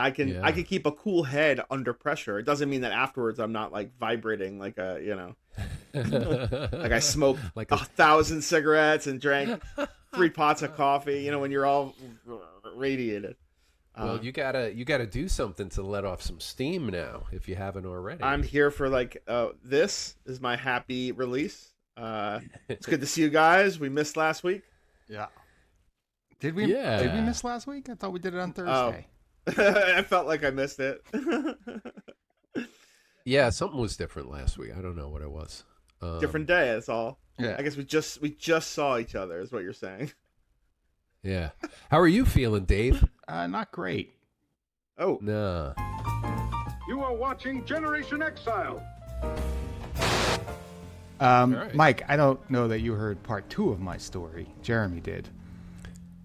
I can keep a cool head under pressure. It doesn't mean that afterwards I'm not like vibrating like like I smoked like 1,000 cigarettes and drank 3 pots of coffee. When you're all radiated. well, you gotta do something to let off some steam now if you haven't already. I'm here for this is my happy release. It's good to see you guys. We missed last week. Yeah. Did we? Yeah. Did we miss last week? I thought we did it on Thursday. I felt like I missed it. Yeah, something was different last week. I don't know what it was. Different day. That's all. Yeah. I guess we just saw each other. Is what you're saying. Yeah. How are you feeling, Dave? Not great. Oh. Nah. You are watching Generation Exile. right. Mike, I don't know that you heard part 2 of my story. Jeremy did.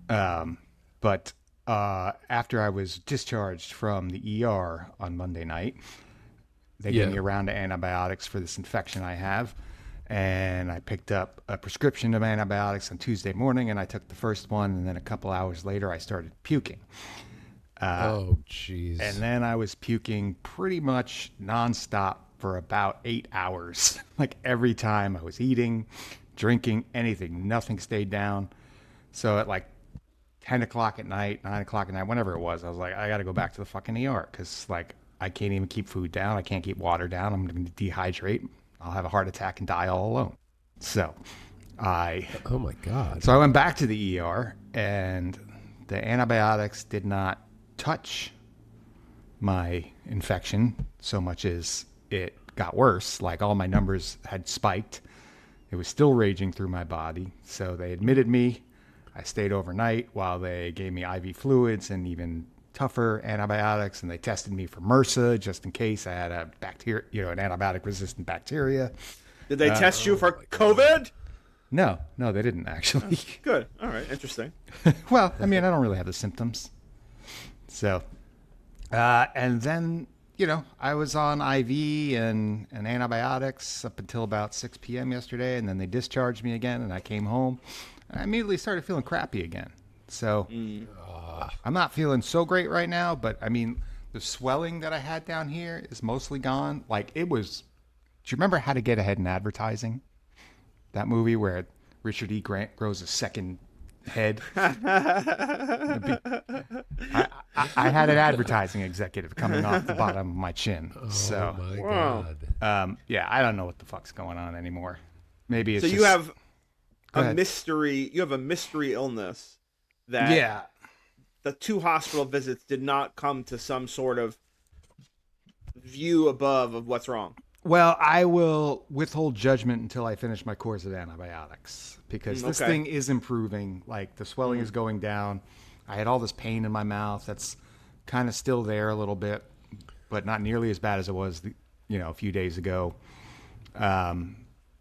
But after I was discharged from the ER on Monday night, they gave me a round of antibiotics for this infection I have. And I picked up a prescription of antibiotics on Tuesday morning, and I took the first one. And then a couple hours later, I started puking. Oh, jeez. And then I was puking pretty much nonstop for about 8 hours. Like every time I was eating, drinking, anything, nothing stayed down. So at like 10 o'clock at night, 9 o'clock at night, whenever it was, I was like, I got to go back to the fucking ER because like I can't even keep food down. I can't keep water down. I'm going to dehydrate. I'll have a heart attack and die all alone. So Oh my God. So I went back to the ER, and the antibiotics did not touch my infection so much as it got worse. Like all my numbers had spiked. It was still raging through my body. So they admitted me. I stayed overnight while they gave me IV fluids and even tougher antibiotics, and they tested me for MRSA just in case I had a bacteria, an antibiotic-resistant bacteria. Did they test you for COVID? No, they didn't actually. Good. All right. Interesting. Well, I mean, I don't really have the symptoms. So, and then, I was on IV and antibiotics up until about 6 p.m. yesterday, and then they discharged me again, and I came home. And I immediately started feeling crappy again. So I'm not feeling so great right now, but I mean, the swelling that I had down here is mostly gone. Like it was, do you remember How to Get Ahead in Advertising? That movie where Richard E. Grant grows a second head. I had an advertising executive coming off the bottom of my chin. Oh my God. Yeah, I don't know what the fuck's going on anymore. Maybe it's So just, you have Go a ahead. mystery. You have a mystery illness that the 2 hospital visits did not come to some sort of view above of what's wrong. Well, I will withhold judgment until I finish my course of antibiotics because this Okay. thing is improving. Like the swelling is going down. I had all this pain in my mouth that's kind of still there a little bit, but not nearly as bad as it was, a few days ago.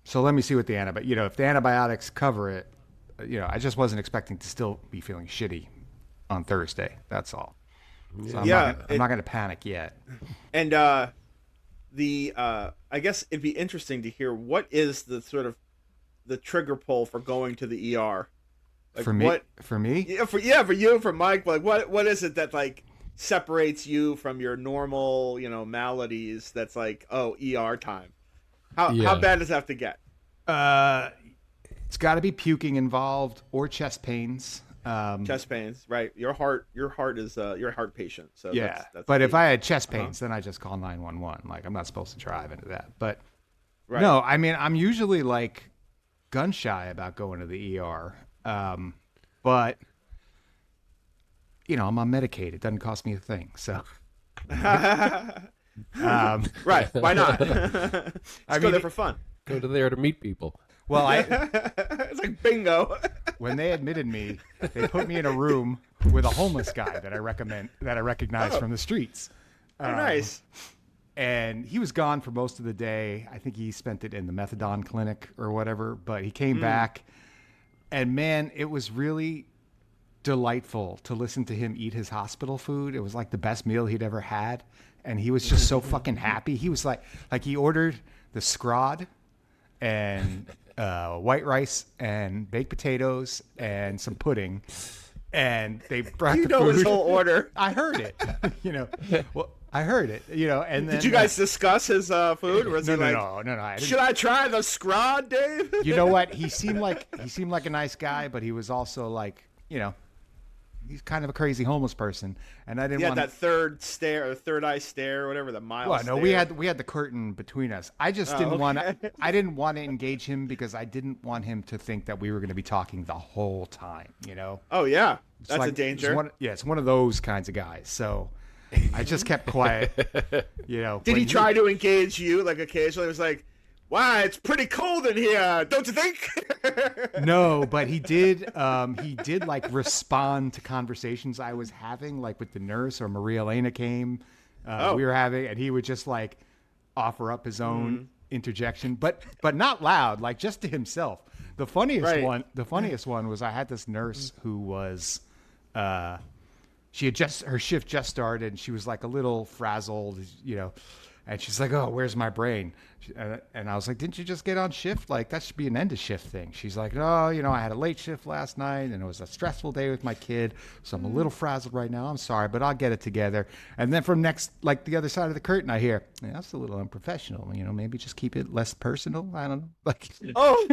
So let me see what the if the antibiotics cover it, I just wasn't expecting to still be feeling shitty on Thursday. That's all. So I'm not going to panic yet. And I guess it'd be interesting to hear what is the sort of the trigger pull for going to the ER. Like For me? what, For me? Yeah, for you, for Mike. Like what is it that like separates you from your normal, maladies? That's like, oh, ER time. How bad does it have to get? It's got to be puking involved or chest pains. Chest pains, right? Your heart is you're a heart patient. So Yeah, that's but the- if I had chest pains, then I just call 911. Like I'm not supposed to drive into that. But right. no, I mean I'm usually like gun shy about going to the ER. But I'm on Medicaid. It doesn't cost me a thing. So right, why not? Let's go there for fun. Go to there to meet people. well, It's like bingo. when they admitted me, they put me in a room with a homeless guy that I recognize from the streets. Oh, nice. And he was gone for most of the day. I think he spent it in the methadone clinic or whatever, but he came back. And man, it was really delightful to listen to him eat his hospital food. It was like the best meal he'd ever had. And he was just so fucking happy. He was like he ordered the scrod and white rice and baked potatoes and some pudding. and they brought You the know food. his whole order. I heard it. Well, I heard it. And then Did you guys discuss his food? Or was he like, no. I didn't. should I try the scrod, Dave? You know what? He seemed like a nice guy, but he was also like, he's kind of a crazy homeless person, and I didn't He had want that third eye stare, whatever the mile. Well, no, stare. we had the curtain between us. I just didn't want to. I didn't want to engage him because I didn't want him to think that we were going to be talking the whole time. Oh yeah, that's like, a danger. It's one of those kinds of guys. So I just kept quiet. Did he try to engage you like occasionally? It was like, wow, it's pretty cold in here, don't you think? No, but he did. He did like respond to conversations I was having, like with the nurse or Maria Elena came. We were having, and he would just like offer up his own interjection, but not loud, like just to himself. The funniest one was I had this nurse who was, she had her shift just started, and she was like a little frazzled, and she's like, "Oh, where's my brain?" And I was like, "Didn't you just get on shift? Like that should be an end of shift thing." She's like, "No, I had a late shift last night, and it was a stressful day with my kid, so I'm a little frazzled right now. I'm sorry, but I'll get it together." And then from the other side of the curtain, I hear, "Yeah, that's a little unprofessional. Maybe just keep it less personal. I don't know." Like, oh,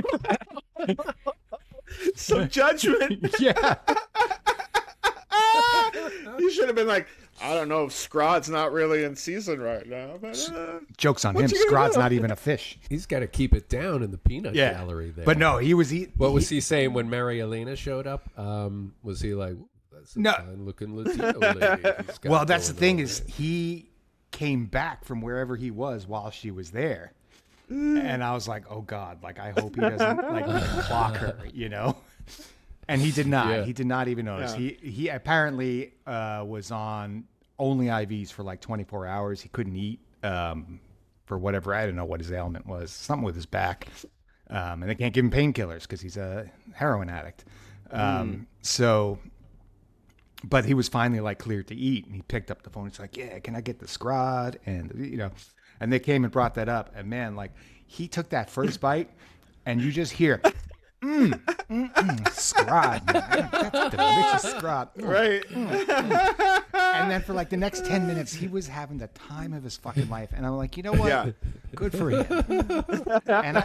some judgment. Yeah. You should have been like, I don't know, Scrod's not really in season right now. But, Joke's on him. Scrod's not even a fish. He's got to keep it down in the peanut gallery there. But no, he was. What was he saying when Mary Elena showed up? Was he like, "That's a fine-looking Latino lady"? Well, that's the thing is he came back from wherever he was while she was there, and I was like, "Oh God! Like I hope he doesn't like clock her," And he did not. Yeah. He did not even notice. Yeah. He apparently was on only IVs for like 24 hours. He couldn't eat for whatever. I don't know what his ailment was. Something with his back. And they can't give him painkillers because he's a heroin addict. But he was finally like cleared to eat, and he picked up the phone. He's like, "Yeah, can I get the Scrod?" And and they came and brought that up. And man, like he took that first bite, and you just hear. Scrod, man. That's delicious Scrod. Right. And then for like the next 10 minutes, he was having the time of his fucking life. And I'm like, you know what? Yeah. Good for him. And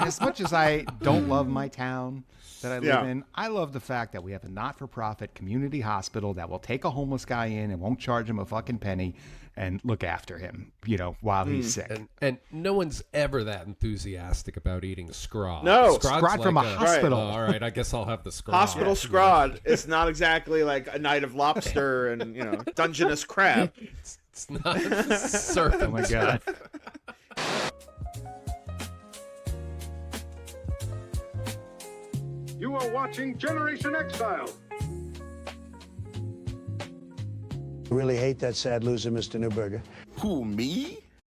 as much as I don't love my town that I live in, I love the fact that we have a not-for-profit community hospital that will take a homeless guy in and won't charge him a fucking penny and look after him, while he's sick. And no one's ever that enthusiastic about eating Scrod. No. Scrod from a hospital. All right, I guess I'll have the Scrod. Hospital Scrod. It's not exactly like a night of lobster and, Dungeness crab. It's not serpent. Oh, my God. You are watching Generation Exile. Really hate that sad loser, Mr. Newberger. Who, me?